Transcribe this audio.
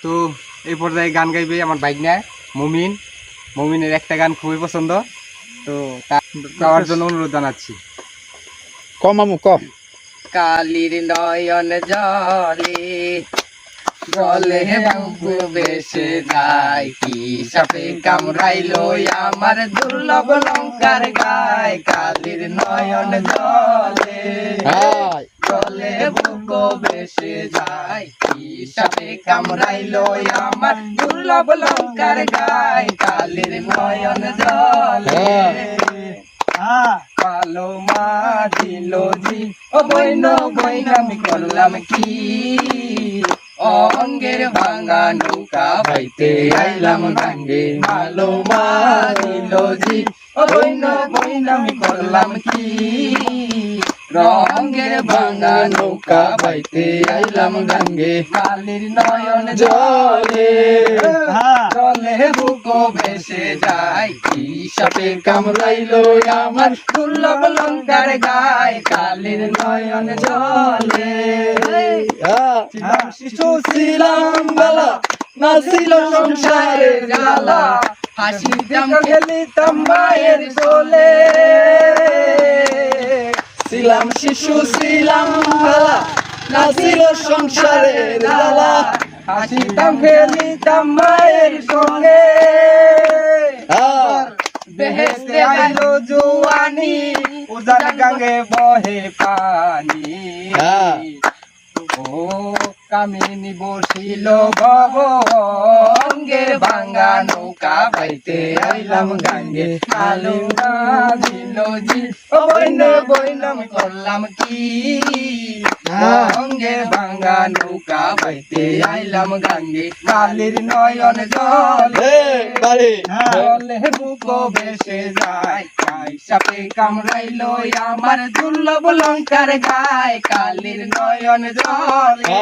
তো এই পর্যায়ে গান গাইবে আমার ভাইগনা মুমিন। মুমিনের একটা গান খুবই পছন্দ, তো তার গাওয়ার জন্য অনুরোধ জানাচ্ছি। মামু ক। কালির নয়ন জলে জলে বুকু বেসে যায়, কি সাপে কামড়াইলো আমার দুর্লভ লঙ্কার গায়। কালির নয়ন জলে জলে বুকু বেসে যায়, কি সাপে কামড়াইলো আমার দুর্লভ লঙ্কার গায়। কালির নয়ন জলে কালো মা দিল জি, ও বইন বইন আমি করলাম কি, অঙ্গের ভাঙা নৌকা বাইতে আইলাম গাঙ্গে। কালো মা দিল জি, ও বইন বইন আমি করলাম কি, রঙের ভাঙা নৌকা বাইতে আইলাম গাঙ্গে। কালির নয়ন জলে জলে বুকো ভেসে যায়, কি সাপে কামড়াইলো আমার দুর্লভ লঙ্কার গায়। কালির নয়ন জলে শিশু ছিলাম বালা, না ছিল সংসারের জ্বালা, হাসিতাম খেলিতাম মায়ের কোলে। ছিলাম শিশু ছিলাম বালা, না ছিল সংসারের জ্বালা, হাসিতাম খেলিতাম মায়ের সঙ্গে। বেহেশতে আইলো জুয়ানি, উজান গাঙ্গে বহে পানি। ও কামিনী বসিল ভব, অঙ্গের ভাঙ্গা নৌকা বাইতে আইলাম গাঙ্গে। কালো মা দিল জি, ও বইন বইন আমি করলাম কি, অঙ্গের ভাঙ্গা নৌকা বাইতে আইলাম গাঙ্গে। কালির নয়ন জলে জলে বুকো ভেসে যায়, কাই সাপে কামড়াইলো আমার দুর্লভ লঙ্কার গায়। কালির নয়ন জলে